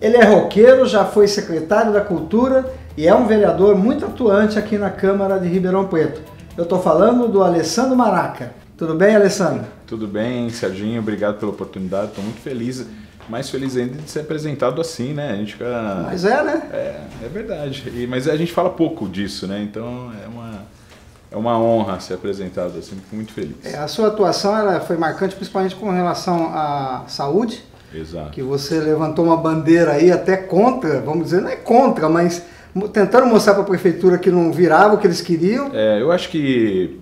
Ele é roqueiro, já foi secretário da Cultura e é um vereador muito atuante aqui na Câmara de Ribeirão Preto. Eu estou falando do Alessandro Maraca. Tudo bem, Alessandro? Tudo bem, Serginho. Obrigado pela oportunidade. Estou muito feliz, mais feliz ainda de ser apresentado assim, né? A gente fica... Mas é, né? É verdade. Mas a gente fala pouco disso, né? Então é uma honra ser apresentado assim. Fico muito feliz. A sua atuação ela foi marcante, principalmente com relação à saúde. Exato. Que você levantou uma bandeira aí até contra, vamos dizer, não é contra, mas tentando mostrar para a prefeitura que não virava o que eles queriam. Eu acho que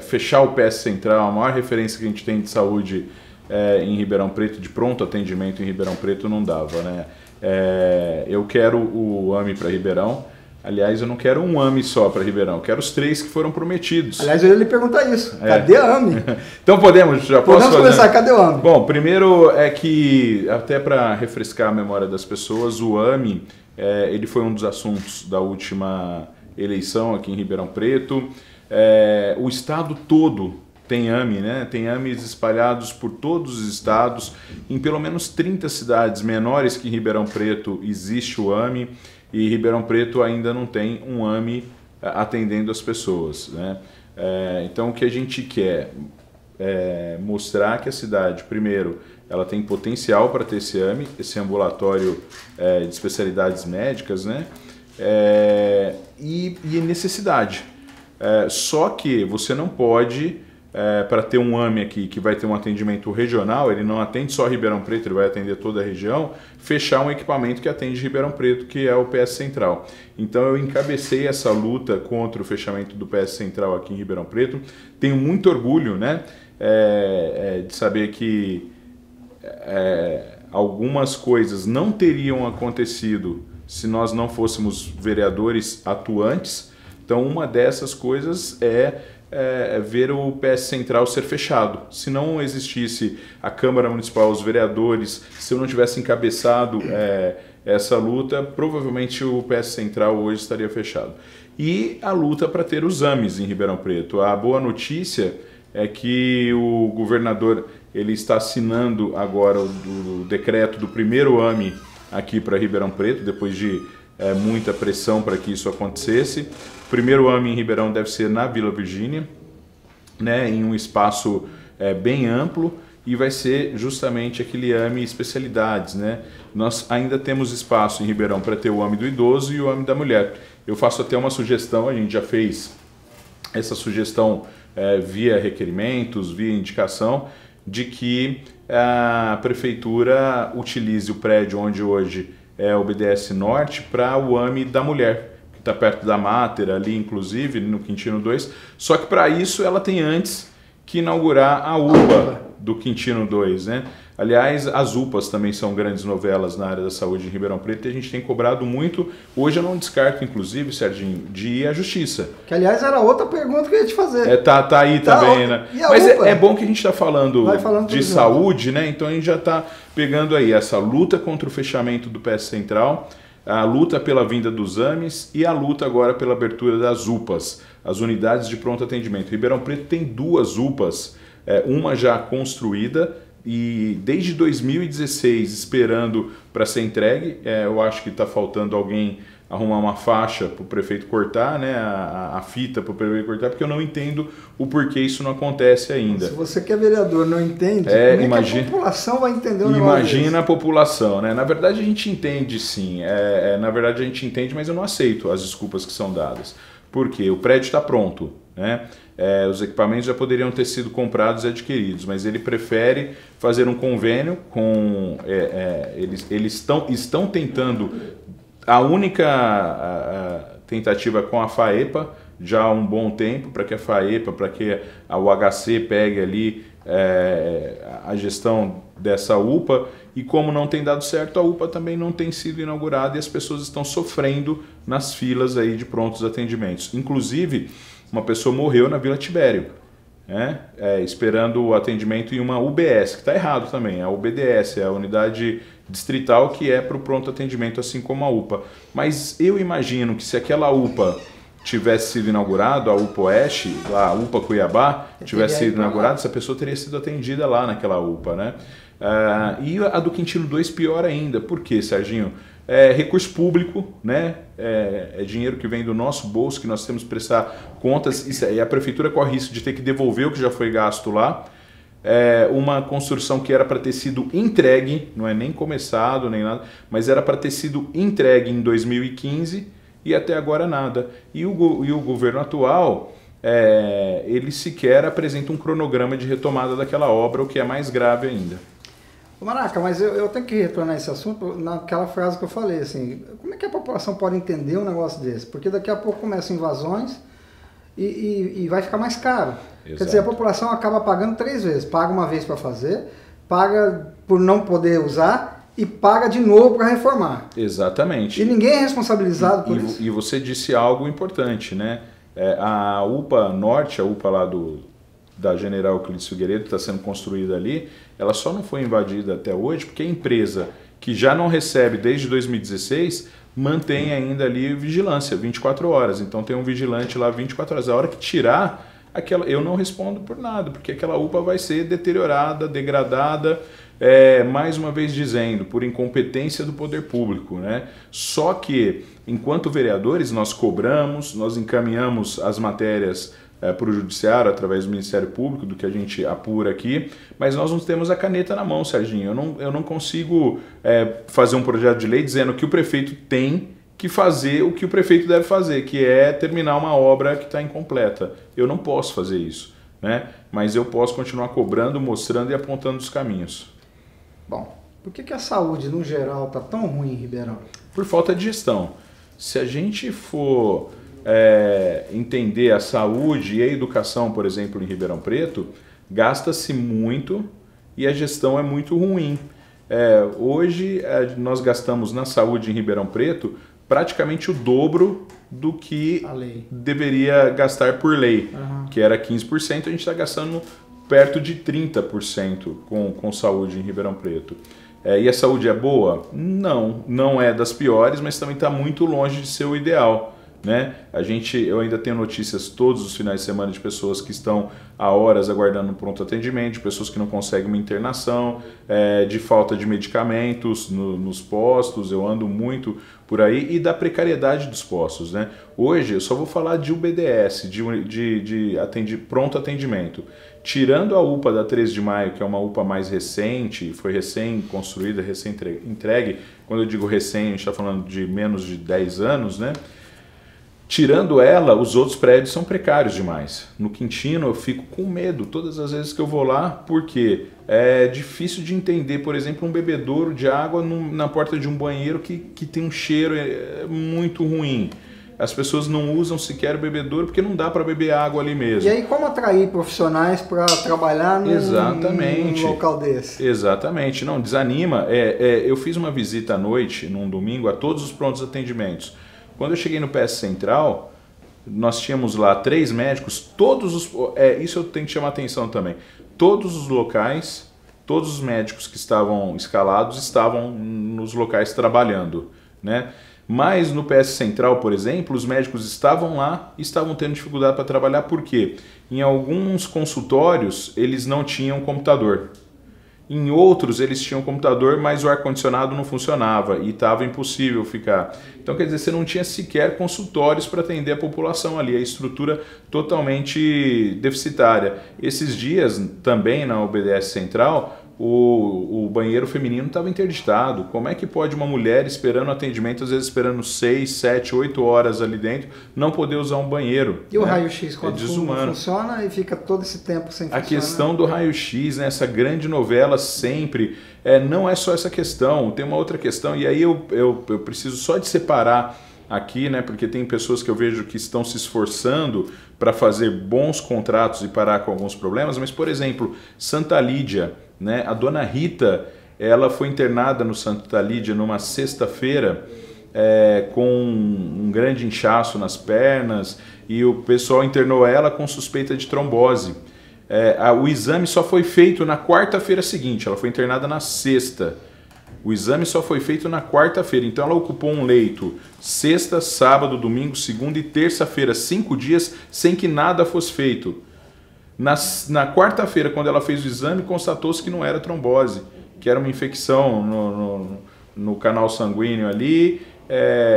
fechar o PS Central, a maior referência que a gente tem de saúde em Ribeirão Preto, de pronto atendimento em Ribeirão Preto, não dava, né? Eu quero o AMI para Ribeirão. Aliás, eu não quero um AMI só para Ribeirão, eu quero os 3 que foram prometidos. Aliás, eu ia lhe perguntar isso, cadê a AMI? Então podemos começar, cadê o AMI? Bom, primeiro é que, até para refrescar a memória das pessoas, o AMI, ele foi um dos assuntos da última eleição aqui em Ribeirão Preto. O estado todo tem AMI, né? Tem AMIs espalhados por todos os estados, em pelo menos 30 cidades menores que em Ribeirão Preto existe o AMI. E Ribeirão Preto ainda não tem um AMI atendendo as pessoas, né? Então o que a gente quer é mostrar que a cidade, primeiro, ela tem potencial para ter esse AMI, esse ambulatório de especialidades médicas, né? E necessidade. Só que você não pode, para ter um AMI aqui que vai ter um atendimento regional, ele não atende só Ribeirão Preto, ele vai atender toda a região, fechar um equipamento que atende Ribeirão Preto, que é o PS Central. Então eu encabecei essa luta contra o fechamento do PS Central aqui em Ribeirão Preto. Tenho muito orgulho, né, de saber que algumas coisas não teriam acontecido se nós não fôssemos vereadores atuantes. Então uma dessas coisas é ver o PS Central ser fechado. Se não existisse a Câmara Municipal, os vereadores, se eu não tivesse encabeçado essa luta, provavelmente o PS Central hoje estaria fechado. E a luta para ter os AMIs em Ribeirão Preto. A boa notícia é que o governador ele está assinando agora o decreto do primeiro AMI aqui para Ribeirão Preto, depois de muita pressão para que isso acontecesse. O primeiro AMI em Ribeirão deve ser na Vila Virgínia, né, em um espaço bem amplo, e vai ser justamente aquele AMI especialidades, né? Nós ainda temos espaço em Ribeirão para ter o AMI do idoso e o AMI da mulher. Eu faço até uma sugestão, a gente já fez essa sugestão via requerimentos, via indicação, de que a prefeitura utilize o prédio onde hoje é o BDS Norte para o AMI da mulher, que está perto da Mater, ali inclusive, no Quintino 2. Só que para isso ela tem antes que inaugurar a UPA do Quintino 2, né? Aliás, as UPAs também são grandes novelas na área da saúde em Ribeirão Preto e a gente tem cobrado muito. Hoje eu não descarto, inclusive, Serginho, de ir à Justiça. Que, aliás, era outra pergunta que eu ia te fazer. Tá aí também, né? Mas é bom que a gente está falando de saúde, né? Então a gente já está pegando aí essa luta contra o fechamento do PS Central, a luta pela vinda dos AMIs e a luta agora pela abertura das UPAs, as unidades de pronto atendimento. Ribeirão Preto tem 2 UPAs, uma já construída, e desde 2016 esperando para ser entregue. Eu acho que está faltando alguém arrumar uma faixa para o prefeito cortar, né, a fita para o prefeito cortar, porque eu não entendo o porquê isso não acontece ainda. Se você que é vereador não entende, imagina, a população vai entender o negócio. Imagina a população, né? Na verdade a gente entende sim, na verdade a gente entende, mas eu não aceito as desculpas que são dadas. Porque o prédio está pronto, né? Os equipamentos já poderiam ter sido comprados e adquiridos, mas ele prefere fazer um convênio com... eles estão tentando... A única tentativa com a FAEPA já há um bom tempo, para que a FAEPA, para que a UHC pegue ali a gestão dessa UPA, e como não tem dado certo, a UPA também não tem sido inaugurada e as pessoas estão sofrendo nas filas aí de prontos atendimentos. Inclusive, uma pessoa morreu na Vila Tibério, né? Esperando o atendimento em uma UBS, que está errado também, a UBDS, a unidade distrital, que é para o pronto atendimento, assim como a UPA. Mas eu imagino que se aquela UPA tivesse sido inaugurado, a UPA Oeste, a UPA Cuiabá, tivesse sido inaugurada, essa pessoa teria sido atendida lá naquela UPA, né? E a do Quintino 2 pior ainda. Por quê, Serginho? É recurso público, né? É dinheiro que vem do nosso bolso, que nós temos que prestar contas, e a prefeitura corre risco de ter que devolver o que já foi gasto lá. Uma construção que era para ter sido entregue, não é nem começado, nem nada, mas era para ter sido entregue em 2015 e até agora nada. E o governo atual, ele sequer apresenta um cronograma de retomada daquela obra, o que é mais grave ainda. Maraca, mas eu tenho que retornar esse assunto naquela frase que eu falei, assim, como é que a população pode entender um negócio desse? Porque daqui a pouco começam invasões e vai ficar mais caro. Exato. Quer dizer, a população acaba pagando 3 vezes, paga uma vez para fazer, paga por não poder usar e paga de novo para reformar. Exatamente. E ninguém é responsabilizado por isso. E você disse algo importante, né? A UPA Norte, a UPA lá da General Euclides Figueiredo, que está sendo construída ali, ela só não foi invadida até hoje porque a empresa, que já não recebe desde 2016, mantém ainda ali vigilância, 24 horas. Então tem um vigilante lá 24 horas. A hora que tirar, eu não respondo por nada, porque aquela UPA vai ser deteriorada, degradada, mais uma vez dizendo, por incompetência do poder público, né? Só que, enquanto vereadores, nós cobramos, nós encaminhamos as matérias para o Judiciário, através do Ministério Público, do que a gente apura aqui, mas nós não temos a caneta na mão, Serginho. Eu não consigo fazer um projeto de lei dizendo que o prefeito tem que fazer o que o prefeito deve fazer, que é terminar uma obra que está incompleta. Eu não posso fazer isso, né? Mas eu posso continuar cobrando, mostrando e apontando os caminhos. Bom, por que a saúde, no geral, está tão ruim em Ribeirão? Por falta de gestão. Se a gente for entender a saúde e a educação, por exemplo, em Ribeirão Preto, gasta-se muito e a gestão é muito ruim. Hoje nós gastamos na saúde em Ribeirão Preto praticamente o dobro do que deveria gastar por lei, que era 15%, a gente está gastando perto de 30% com saúde em Ribeirão Preto. E a saúde é boa? Não é das piores, mas também está muito longe de ser o ideal. Né? Eu ainda tenho notícias todos os finais de semana de pessoas que estão há horas aguardando um pronto atendimento, de pessoas que não conseguem uma internação, de falta de medicamentos nos postos. Eu ando muito por aí, e da precariedade dos postos, né? Hoje eu só vou falar de UBDS, de pronto atendimento. Tirando a UPA da 13 de Maio, que é uma UPA mais recente, foi recém-construída, recém-entregue, quando eu digo recém, a gente está falando de menos de 10 anos, né? Tirando ela, os outros prédios são precários demais. No Quintino eu fico com medo todas as vezes que eu vou lá, porque é difícil de entender, por exemplo, um bebedouro de água na porta de um banheiro que tem um cheiro muito ruim. As pessoas não usam sequer o bebedouro porque não dá para beber água ali mesmo. E aí como atrair profissionais para trabalhar num local desse? Exatamente, não, desanima. Eu fiz uma visita à noite, num domingo, a todos os prontos atendimentos. Quando eu cheguei no PS Central, nós tínhamos lá 3 médicos, isso eu tenho que chamar atenção também, todos os locais, todos os médicos que estavam escalados estavam nos locais trabalhando, né? Mas no PS Central, por exemplo, os médicos estavam lá e estavam tendo dificuldade para trabalhar, por quê? Em alguns consultórios eles não tinham computador. Em outros eles tinham computador, mas o ar-condicionado não funcionava e estava impossível ficar. Então, quer dizer, você não tinha sequer consultórios para atender a população ali, a estrutura totalmente deficitária. Esses dias, também na UBS Central, o banheiro feminino estava interditado. Como é que pode uma mulher esperando atendimento, às vezes esperando 6, 7, 8 horas ali dentro, não poder usar um banheiro? E o raio-x quando funciona e fica todo esse tempo sem funcionar? A questão do raio-x, né, essa grande novela sempre, não é só essa questão, tem uma outra questão, e aí eu preciso só de separar aqui, né, porque tem pessoas que eu vejo que estão se esforçando para fazer bons contratos e parar com alguns problemas, mas, por exemplo, Santa Lídia, né, a dona Rita, ela foi internada no Santa Lídia numa sexta-feira com um grande inchaço nas pernas, e o pessoal internou ela com suspeita de trombose. O exame só foi feito na quarta-feira seguinte, ela foi internada na sexta. O exame só foi feito na quarta-feira, então ela ocupou um leito sexta, sábado, domingo, segunda e terça-feira, 5 dias sem que nada fosse feito. Na quarta-feira, quando ela fez o exame, constatou-se que não era trombose. que era uma infecção no canal sanguíneo ali,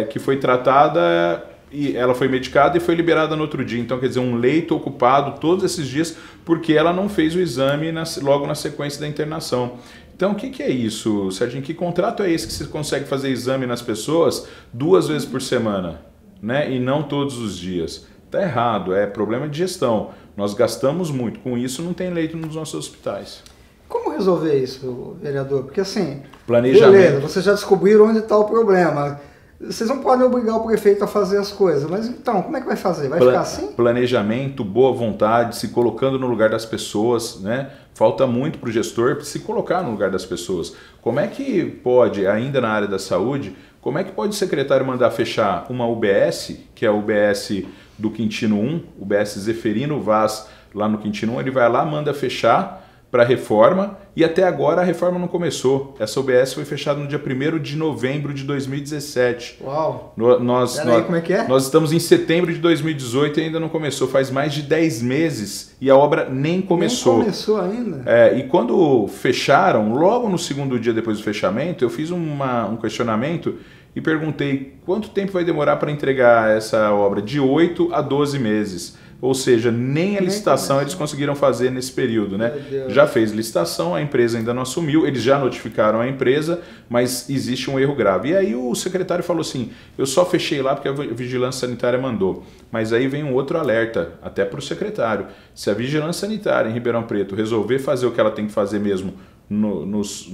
que foi tratada e ela foi medicada e foi liberada no outro dia. Então, quer dizer, um leito ocupado todos esses dias porque ela não fez o exame logo na sequência da internação. Então, o que é isso, Serginho? Que contrato é esse que você consegue fazer exame nas pessoas 2 vezes por semana, né? E não todos os dias? Está errado, é problema de gestão. Nós gastamos muito, com isso não tem leito nos nossos hospitais. Como resolver isso, vereador? Porque assim, planejamento. Beleza, vocês já descobriram onde está o problema. Vocês não podem obrigar o prefeito a fazer as coisas, mas então, como é que vai fazer? Vai ficar assim? Planejamento, boa vontade, se colocando no lugar das pessoas, né? Falta muito para o gestor se colocar no lugar das pessoas. Como é que pode, ainda na área da saúde, como é que pode o secretário mandar fechar uma UBS, que é a UBS do Quintino 1, UBS Zeferino Vaz, lá no Quintino 1, ele vai lá, manda fechar para a reforma e até agora a reforma não começou. Essa UBS foi fechada no dia 1º de novembro de 2017. Uau! Como é que é? Nós estamos em setembro de 2018 e ainda não começou. Faz mais de 10 meses e a obra nem começou. Nem começou ainda? E quando fecharam, logo no segundo dia depois do fechamento, eu fiz um questionamento e perguntei quanto tempo vai demorar para entregar essa obra? De 8 a 12 meses. Ou seja, nem a licitação eles conseguiram fazer nesse período, né? Já fez licitação, a empresa ainda não assumiu, eles já notificaram a empresa, mas existe um erro grave. E aí o secretário falou assim, eu só fechei lá porque a Vigilância Sanitária mandou. Mas aí vem um outro alerta, até para o secretário. Se a Vigilância Sanitária em Ribeirão Preto resolver fazer o que ela tem que fazer mesmo nos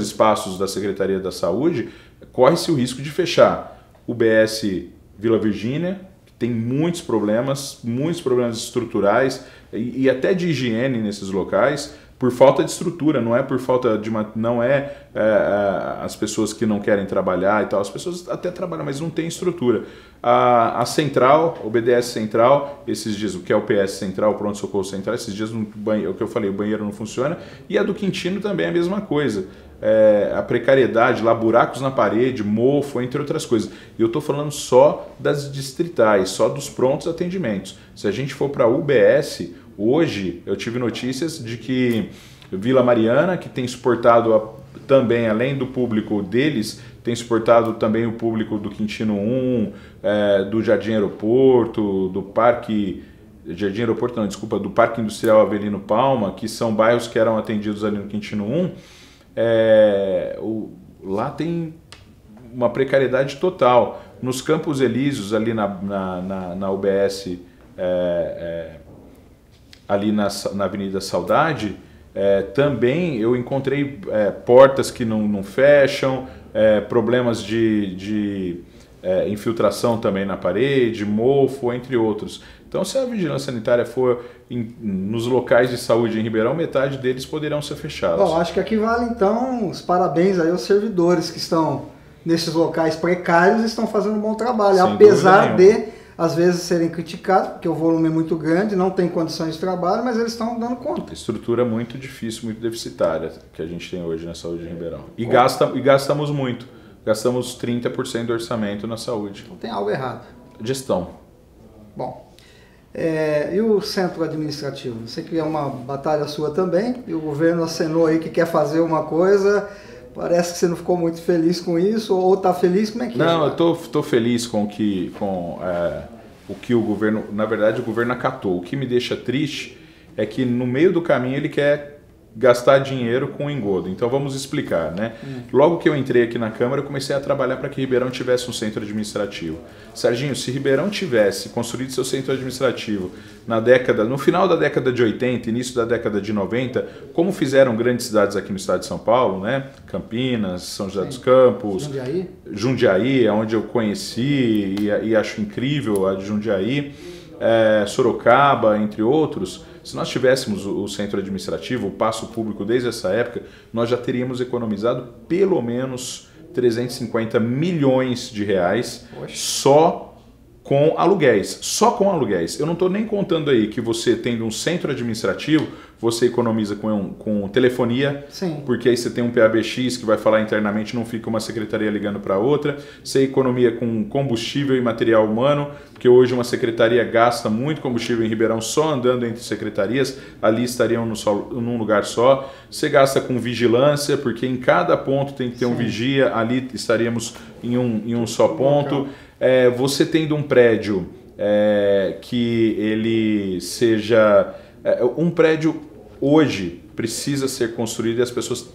espaços da Secretaria da Saúde, corre-se o risco de fechar o BS Vila Virgínia, tem muitos problemas estruturais e até de higiene nesses locais por falta de estrutura, não é por falta de as pessoas que não querem trabalhar e tal, as pessoas até trabalham, mas não tem estrutura. A Central, o BDS Central, esses dias, o que é o PS Central, o Pronto Socorro Central, esses dias o que eu falei, o banheiro não funciona, e a do Quintino também é a mesma coisa. A precariedade, lá buracos na parede, mofo, entre outras coisas. E eu estou falando só das distritais, só dos prontos atendimentos. Se a gente for para a UBS, hoje eu tive notícias de que Vila Mariana, que tem suportado também, além do público deles, tem suportado também o público do Quintino 1, do Jardim Aeroporto, do Parque... Jardim Aeroporto não, desculpa, do Parque Industrial Avelino Palma, que são bairros que eram atendidos ali no Quintino 1, lá tem uma precariedade total. Nos Campos Elíseos, ali na UBS, ali na Avenida Saudade, também eu encontrei portas que não fecham, problemas de infiltração também na parede, mofo, entre outros. Então, se a vigilância sanitária for nos locais de saúde em Ribeirão, metade deles poderão ser fechados. Bom, acho que aqui vale então os parabéns aí aos servidores que estão nesses locais precários e estão fazendo um bom trabalho, sem apesar de, às vezes, serem criticados, porque o volume é muito grande, não tem condições de trabalho, mas eles estão dando conta. Estrutura muito difícil, muito deficitária que a gente tem hoje na saúde em Ribeirão. E gastamos muito. Gastamos 30% do orçamento na saúde. Então tem algo errado. Gestão. Bom. E o centro administrativo? Sei que é uma batalha sua também, e o governo acenou aí que quer fazer uma coisa, parece que você não ficou muito feliz com isso, ou está feliz, como é que Não, eu tô feliz com o que o governo, na verdade o governo acatou. O que me deixa triste é que no meio do caminho ele quer gastar dinheiro com engodo. Então vamos explicar, né? Logo que eu entrei aqui na Câmara, eu comecei a trabalhar para que Ribeirão tivesse um centro administrativo. Serginho, se Ribeirão tivesse construído seu centro administrativo no final da década de 80, início da década de 90, como fizeram grandes cidades aqui no estado de São Paulo, né? Campinas, São José dos Campos, Jundiaí, é onde eu conheci e acho incrível a de Jundiaí, Sorocaba, entre outros. Se nós tivéssemos o centro administrativo, o passo público desde essa época, nós já teríamos economizado pelo menos 350 milhões de reais só com aluguéis. Só com aluguéis. Eu não estou nem contando aí que você, tendo um centro administrativo, você economiza com telefonia, Sim. porque aí você tem um PABX que vai falar internamente, não fica uma secretaria ligando para outra. Você economia com combustível e material humano, porque hoje uma secretaria gasta muito combustível em Ribeirão só andando entre secretarias, ali estariam num lugar só. Você gasta com vigilância, porque em cada ponto tem que ter um vigia, ali estaríamos em um só ponto. Você tendo um prédio que ele seja... um prédio hoje precisa ser construído e as pessoas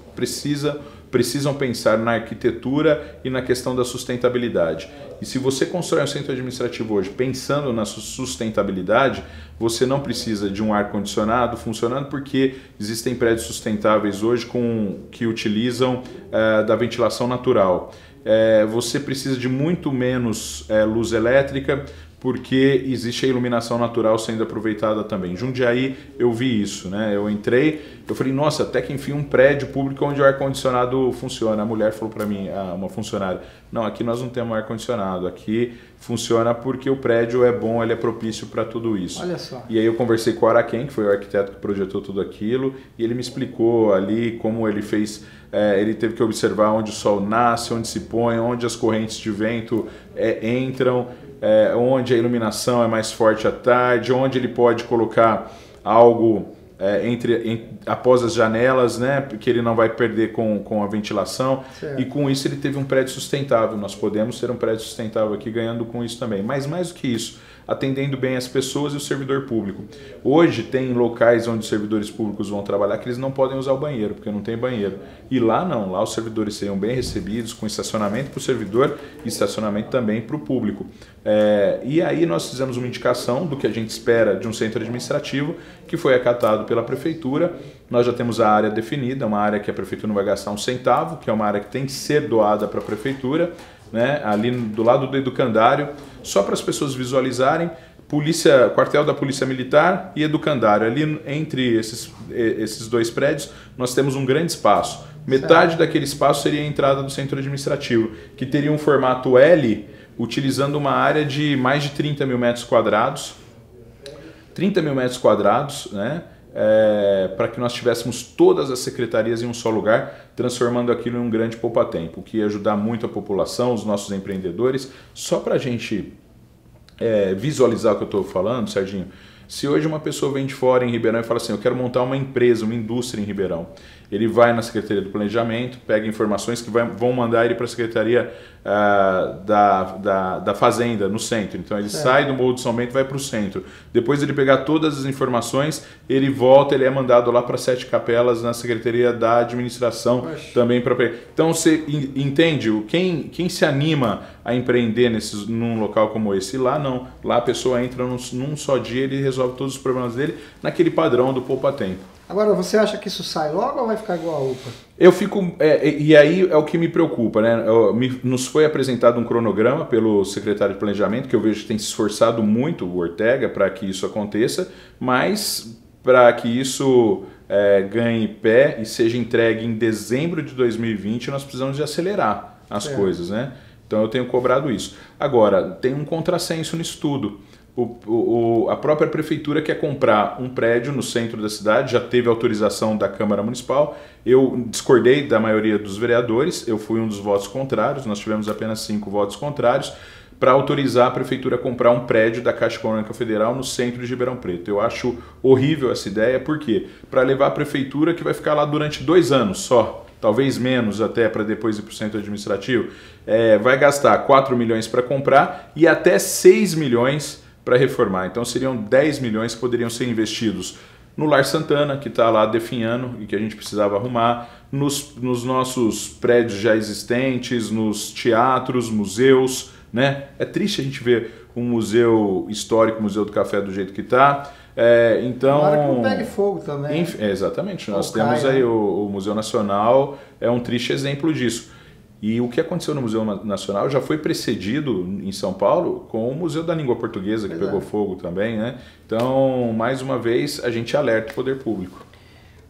precisam pensar na arquitetura e na questão da sustentabilidade. E se você constrói um centro administrativo hoje pensando na sustentabilidade, você não precisa de um ar-condicionado funcionando, porque existem prédios sustentáveis hoje que utilizam da ventilação natural. Você precisa de muito menos luz elétrica, porque existe a iluminação natural sendo aproveitada também. Jundiaí, eu vi isso, né? Eu entrei, eu falei, nossa, até que enfim um prédio público onde o ar-condicionado funciona. A mulher falou para mim, uma funcionária, não, aqui nós não temos ar-condicionado, aqui funciona porque o prédio é bom, ele é propício para tudo isso. Olha só. E aí eu conversei com o Araquém, que foi o arquiteto que projetou tudo aquilo, e ele me explicou ali como ele fez... ele teve que observar onde o sol nasce, onde se põe, onde as correntes de vento entram, onde a iluminação é mais forte à tarde, onde ele pode colocar algo após as janelas, né, que ele não vai perder com a ventilação. Certo. E com isso ele teve um prédio sustentável. Nós podemos ter um prédio sustentável aqui ganhando com isso também. Mas mais do que isso, atendendo bem as pessoas e o servidor público. Hoje tem locais onde os servidores públicos vão trabalhar que eles não podem usar o banheiro, porque não tem banheiro. E lá não, lá os servidores seriam bem recebidos, com estacionamento para o servidor e estacionamento também para o público. E aí nós fizemos uma indicação do que a gente espera de um centro administrativo, que foi acatado pela prefeitura. Nós já temos a área definida, uma área que a prefeitura não vai gastar um centavo, que é uma área que tem que ser doada para a prefeitura, né, ali do lado do educandário, só para as pessoas visualizarem, quartel da Polícia Militar e educandário. Ali entre esses dois prédios nós temos um grande espaço. Metade daquele espaço seria a entrada do centro administrativo, que teria um formato L, utilizando uma área de mais de 30 mil metros quadrados. 30 mil metros quadrados, né? Para que nós tivéssemos todas as secretarias em um só lugar, transformando aquilo em um grande poupa-tempo, que ia ajudar muito a população, os nossos empreendedores. Só para a gente visualizar o que eu estou falando, Serginho, se hoje uma pessoa vem de fora em Ribeirão e fala assim, eu quero montar uma empresa, uma indústria em Ribeirão, ele vai na Secretaria do Planejamento, pega informações que vão mandar ele para a Secretaria da Fazenda, no centro. Então ele sai do Morro do São Bento e vai para o centro. Depois ele pegar todas as informações, ele volta, ele é mandado lá para Sete Capelas, na Secretaria da Administração, também para... Então você entende? Quem se anima a empreender num local como esse? Lá não. Lá a pessoa entra num só dia, ele resolve todos os problemas dele naquele padrão do poupa-tempo. Agora, você acha que isso sai logo ou vai ficar igual a UPA? Eu fico... e aí é o que me preocupa, né? Nos foi apresentado um cronograma pelo secretário de Planejamento, que eu vejo que tem se esforçado muito, o Ortega, para que isso aconteça, mas para que isso ganhe pé e seja entregue em dezembro de 2020, nós precisamos de acelerar as coisas, né? Então eu tenho cobrado isso. Agora, tem um contrassenso nisso tudo. A própria prefeitura quer comprar um prédio no centro da cidade, já teve autorização da Câmara Municipal. Eu discordei da maioria dos vereadores, eu fui um dos votos contrários, nós tivemos apenas 5 votos contrários, para autorizar a prefeitura a comprar um prédio da Caixa Econômica Federal no centro de Ribeirão Preto. Eu acho horrível essa ideia, por quê? Para levar a prefeitura que vai ficar lá durante 2 anos só, talvez menos até, para depois ir para o centro administrativo, vai gastar 4 milhões para comprar e até 6 milhões para reformar. Então seriam 10 milhões que poderiam ser investidos no Lar Santana, que está lá definhando e que a gente precisava arrumar, nos nossos prédios já existentes, nos teatros, museus, né? É triste a gente ver um museu histórico, o Museu do Café do jeito que está. Então, tomara que não pegue fogo também. Exatamente, nós temos aí o Museu Nacional, é um triste exemplo disso. E o que aconteceu no Museu Nacional já foi precedido em São Paulo com o Museu da Língua Portuguesa, que pegou fogo também, né? Então, mais uma vez, a gente alerta o poder público.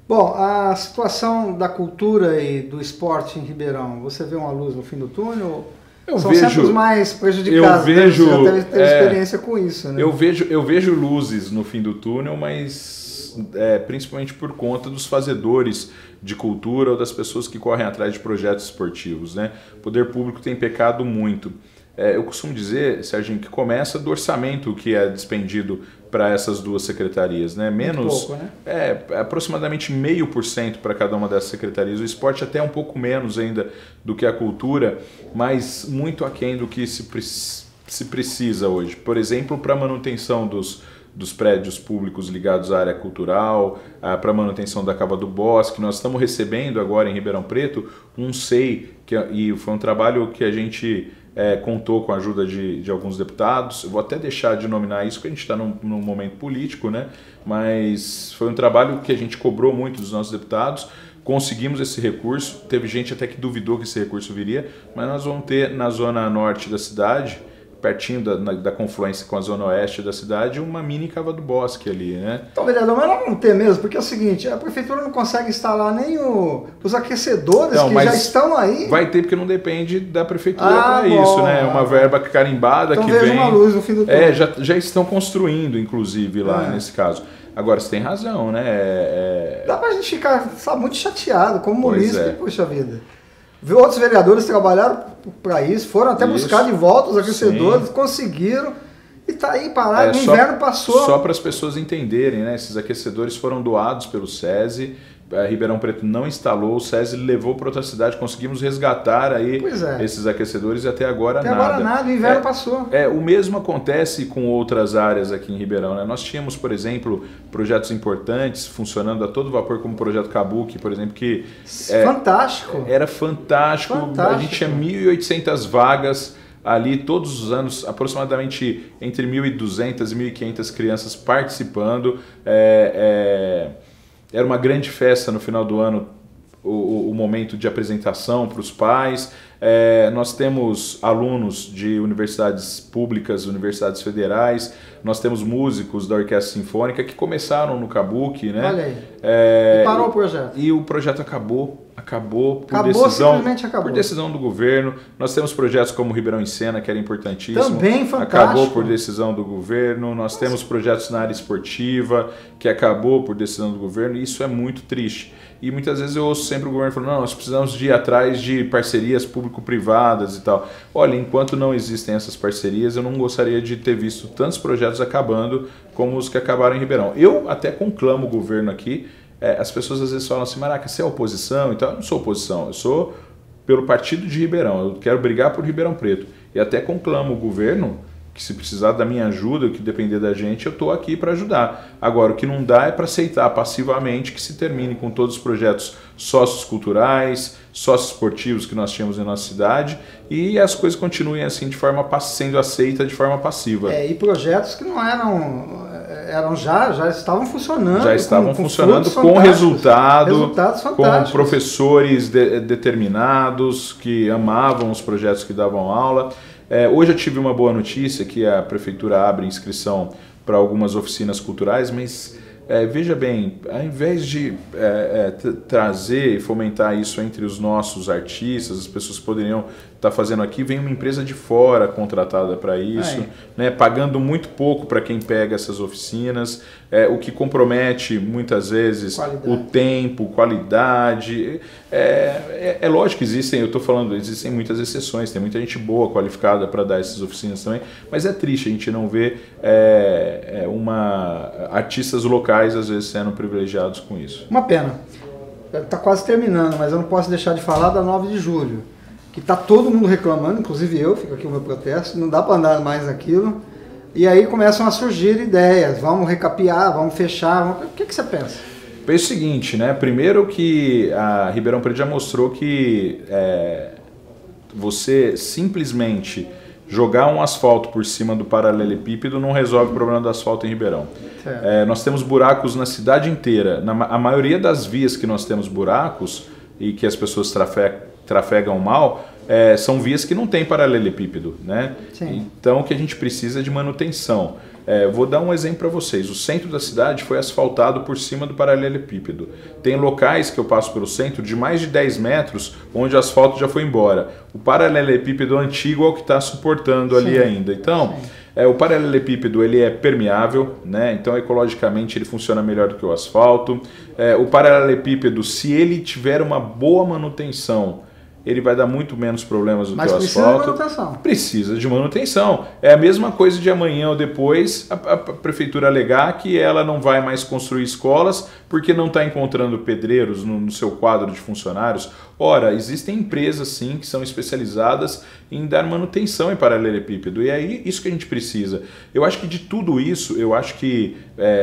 Bom, a situação da cultura e do esporte em Ribeirão, você vê uma luz no fim do túnel? São sempre os mais prejudicados, você já teve experiência com isso, né? Eu vejo luzes no fim do túnel, mas mas principalmente por conta dos fazedores de cultura ou das pessoas que correm atrás de projetos esportivos, né? O poder público tem pecado muito. Eu costumo dizer, Serginho, que começa do orçamento que é despendido para essas duas secretarias, né? Menos, pouco, né? Aproximadamente 0,5% para cada uma dessas secretarias. O esporte até um pouco menos ainda do que a cultura, mas muito aquém do que se precisa hoje. Por exemplo, para a manutenção dos prédios públicos ligados à área cultural, para a manutenção da Cava do Bosque. Nós estamos recebendo agora em Ribeirão Preto um SEI, e foi um trabalho que a gente contou com a ajuda de alguns deputados. Eu vou até deixar de nominar isso, porque a gente está num momento político, né? Mas foi um trabalho que a gente cobrou muito dos nossos deputados. Conseguimos esse recurso, teve gente até que duvidou que esse recurso viria, mas nós vamos ter na zona norte da cidade, pertinho da confluência com a zona oeste da cidade, uma mini Cava do Bosque ali, né? Então, vereador, mas nós vamos ter mesmo, porque é o seguinte, a prefeitura não consegue instalar nem os aquecedores que já estão aí. Vai ter, porque não depende da prefeitura para isso, né? É uma verba carimbada então que vem... uma luz no fim do túnel. Já estão construindo, inclusive, lá nesse caso. Agora, você tem razão, né? Dá pra gente ficar, sabe, muito chateado, como munícipe, puxa vida. Outros vereadores trabalharam para isso, foram até buscar de volta os aquecedores, conseguiram e está aí parado, o inverno passou. Só para as pessoas entenderem, né? Esses aquecedores foram doados pelo SESI, Ribeirão Preto não instalou, o SESI levou para outra cidade, conseguimos resgatar aí esses aquecedores e até agora nada. Até agora nada, o inverno passou. O mesmo acontece com outras áreas aqui em Ribeirão, né? Nós tínhamos, por exemplo, projetos importantes funcionando a todo vapor, como o projeto Kabuki, por exemplo, que... Fantástico! Era fantástico. A gente tinha 1.800 vagas ali todos os anos, aproximadamente entre 1.200 e 1.500 crianças participando. Era uma grande festa no final do ano, o momento de apresentação para os pais. Nós temos alunos de universidades públicas, universidades federais, nós temos músicos da Orquestra Sinfônica que começaram no Kabuki, né? Olha aí. E parou o projeto. E o projeto acabou Simplesmente acabou. Por decisão do governo. Nós temos projetos como Ribeirão em Cena, que era importantíssimo. Também fantástico. Acabou por decisão do governo. Nós temos projetos na área esportiva, que acabou por decisão do governo, e isso é muito triste. E muitas vezes eu ouço sempre o governo falando, não, nós precisamos de ir atrás de parcerias público-privadas e tal. Olha, enquanto não existem essas parcerias, eu não gostaria de ter visto tantos projetos acabando como os que acabaram em Ribeirão. Eu até conclamo o governo aqui. As pessoas às vezes falam assim, Maraca, você é oposição e tal. Eu não sou oposição, eu sou pelo partido de Ribeirão, eu quero brigar por Ribeirão Preto. E até conclamo o governo que se precisar da minha ajuda, o que depender da gente, eu estou aqui para ajudar. Agora, o que não dá é para aceitar passivamente que se termine com todos os projetos sócios-culturais, sócio-esportivos que nós tínhamos em nossa cidade e as coisas continuem assim, sendo aceitas de forma passiva. E projetos que não já estavam funcionando. Já estavam funcionando com resultados com professores determinados que amavam os projetos que davam aula. Hoje eu tive uma boa notícia que a prefeitura abre inscrição para algumas oficinas culturais, mas veja bem, ao invés de trazer e fomentar isso entre os nossos artistas, as pessoas que poderiam estar fazendo aqui, vem uma empresa de fora contratada para isso, né, pagando muito pouco para quem pega essas oficinas, o que compromete muitas vezes o tempo, qualidade. É lógico que existem muitas exceções, tem muita gente boa, qualificada para dar essas oficinas também, mas é triste a gente não ver artistas locais às vezes sendo privilegiados com isso. Uma pena. Está quase terminando, mas eu não posso deixar de falar da 9 de julho, que está todo mundo reclamando, inclusive eu, fico aqui o meu protesto, não dá para andar mais naquilo. E aí começam a surgir ideias, vamos recapear, vamos fechar, o que você pensa? Penso o seguinte, né? Primeiro que a Ribeirão Preto já mostrou que você simplesmente jogar um asfalto por cima do paralelepípedo não resolve o problema do asfalto em Ribeirão. Nós temos buracos na cidade inteira. A maioria das vias que nós temos buracos e que as pessoas trafegam mal, são vias que não tem paralelepípedo, né? Sim. Então o que a gente precisa é de manutenção. Vou dar um exemplo para vocês. O centro da cidade foi asfaltado por cima do paralelepípedo. Tem locais que eu passo pelo centro de mais de 10 metros onde o asfalto já foi embora. O paralelepípedo antigo é o que está suportando ali ainda. Então, O paralelepípedo ele é permeável, né? Então ecologicamente ele funciona melhor do que o asfalto. O paralelepípedo, se ele tiver uma boa manutenção, ele vai dar muito menos problemas do que o asfalto. Mas precisa de manutenção. Precisa de manutenção. É a mesma coisa de amanhã ou depois a prefeitura alegar que ela não vai mais construir escolas porque não está encontrando pedreiros no seu quadro de funcionários. Ora, existem empresas sim que são especializadas em dar manutenção em paralelepípedo. E é isso que a gente precisa. Eu acho que de tudo isso, eu acho que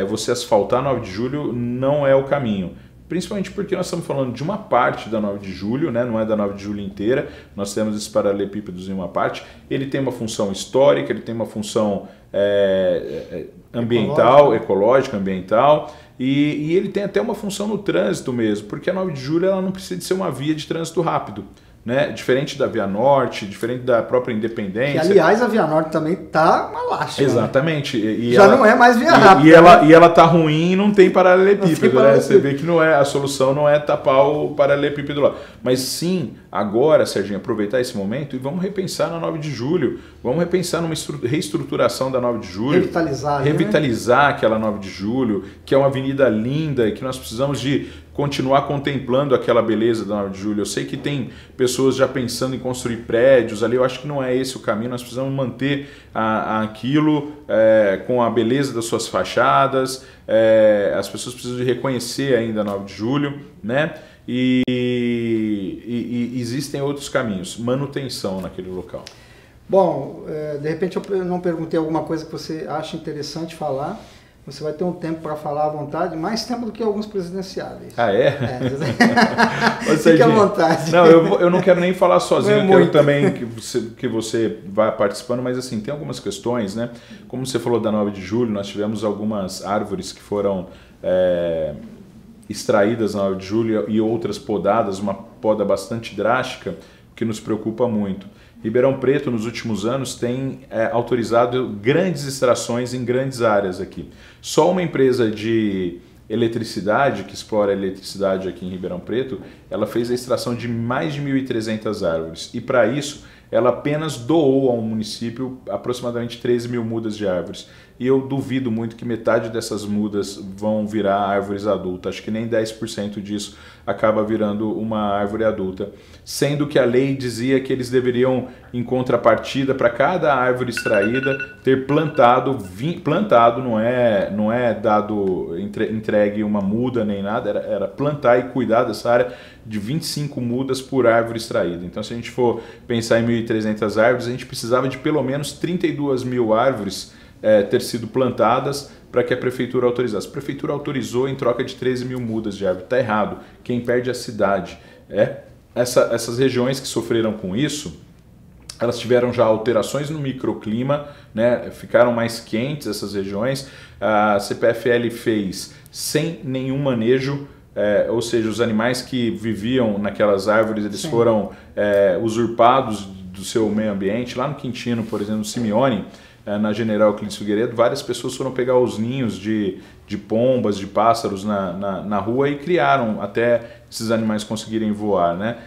você asfaltar 9 de julho não é o caminho. Principalmente porque nós estamos falando de uma parte da 9 de julho, né? Não é da 9 de julho inteira, nós temos esses paralelepípedos em uma parte. Ele tem uma função histórica, ele tem uma função ambiental, ecológica, ambiental, e ele tem até uma função no trânsito mesmo, porque a 9 de julho ela não precisa de ser uma via de trânsito rápido. Né? Diferente da Via Norte, diferente da própria Independência. Que, aliás, a Via Norte também tá uma lástima. Exatamente. E já ela, não é mais via rápida. E ela tá ruim e não tem paralelepípedo. Né? Você vê que não é, a solução não é tapar o paralelepípedo lá. Mas sim, agora, Serginho, aproveitar esse momento e vamos repensar na 9 de julho. Vamos repensar numa reestruturação da 9 de julho. Revitalizar aquela 9 de julho, que é uma avenida linda e que nós precisamos de continuar contemplando aquela beleza da 9 de julho. Eu sei que tem pessoas já pensando em construir prédios ali, eu acho que não é esse o caminho, nós precisamos manter aquilo com a beleza das suas fachadas, as pessoas precisam de reconhecer ainda a 9 de julho, né? E existem outros caminhos, manutenção naquele local. Bom, de repente eu não perguntei alguma coisa que você acha interessante falar. Você vai ter um tempo para falar à vontade, mais tempo do que alguns presidenciáveis. Ah, é? Fique à vontade. Não, eu não quero nem falar sozinho, eu quero também que você vá participando, mas assim, tem algumas questões, né? Como você falou da 9 de julho, nós tivemos algumas árvores que foram extraídas na 9 de julho e outras podadas, uma poda bastante drástica, que nos preocupa muito. Ribeirão Preto, nos últimos anos, tem autorizado grandes extrações em grandes áreas aqui. Só uma empresa de eletricidade, que explora eletricidade aqui em Ribeirão Preto, ela fez a extração de mais de 1.300 árvores. E para isso, ela apenas doou ao município aproximadamente 13 mil mudas de árvores. E eu duvido muito que metade dessas mudas vão virar árvores adultas. Acho que nem 10% disso acaba virando uma árvore adulta. Sendo que a lei dizia que eles deveriam, em contrapartida, para cada árvore extraída, ter plantado não é dado, entregue uma muda nem nada, era plantar e cuidar dessa área de 25 mudas por árvore extraída. Então, se a gente for pensar em 1.300 árvores, a gente precisava de pelo menos 32 mil árvores ter sido plantadas para que a prefeitura autorizasse. A prefeitura autorizou em troca de 13 mil mudas de árvore. Está errado. Quem perde é a cidade. Essas regiões que sofreram com isso, elas tiveram já alterações no microclima, né? Ficaram mais quentes essas regiões. A CPFL fez sem nenhum manejo, ou seja, os animais que viviam naquelas árvores, eles foram usurpados do seu meio ambiente. Lá no Quintino, por exemplo, no Simeone, na General Euclides Figueiredo, várias pessoas foram pegar os ninhos de pombas, de pássaros na rua e criaram até esses animais conseguirem voar, né?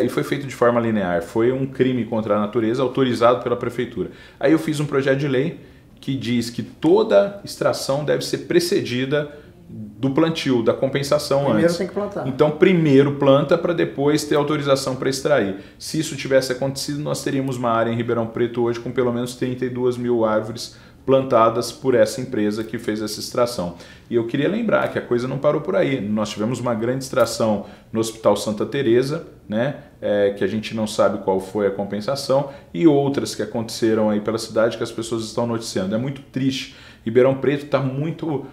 E foi feito de forma linear. Foi um crime contra a natureza autorizado pela prefeitura. Aí eu fiz um projeto de lei que diz que toda extração deve ser precedida do plantio, da compensação antes. Primeiro tem que plantar. Então, primeiro planta para depois ter autorização para extrair. Se isso tivesse acontecido, nós teríamos uma área em Ribeirão Preto hoje com pelo menos 32 mil árvores plantadas por essa empresa que fez essa extração. E eu queria lembrar que a coisa não parou por aí. Nós tivemos uma grande extração no Hospital Santa Teresa, né, que a gente não sabe qual foi a compensação, e outras que aconteceram aí pela cidade que as pessoas estão noticiando. É muito triste. Ribeirão Preto está muito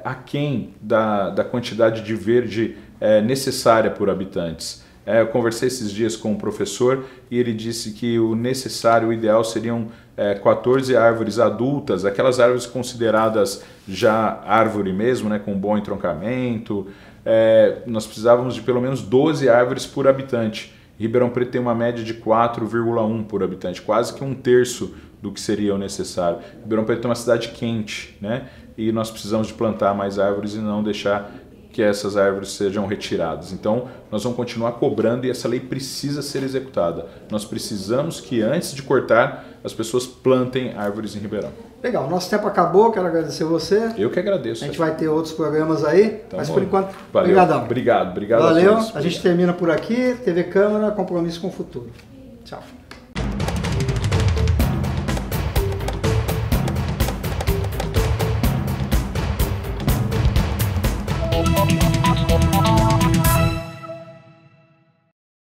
aquém da quantidade de verde necessária por habitantes. Eu conversei esses dias com um professor e ele disse que o necessário, o ideal seriam 14 árvores adultas, aquelas árvores consideradas já árvore mesmo, né, com bom entroncamento. Nós precisávamos de pelo menos 12 árvores por habitante. Ribeirão Preto tem uma média de 4,1 por habitante, quase que um terço do que seria o necessário. Ribeirão Preto é uma cidade quente, né? E nós precisamos de plantar mais árvores e não deixar que essas árvores sejam retiradas. Então, nós vamos continuar cobrando e essa lei precisa ser executada. Nós precisamos que, antes de cortar, as pessoas plantem árvores em Ribeirão. Legal, nosso tempo acabou, quero agradecer você. Eu que agradeço. A gente vai ter outros programas aí, então, mas por enquanto, valeu. obrigadão. Obrigado Valeu, a todos. A gente termina por aqui, TV Câmara, compromisso com o futuro. Tchau.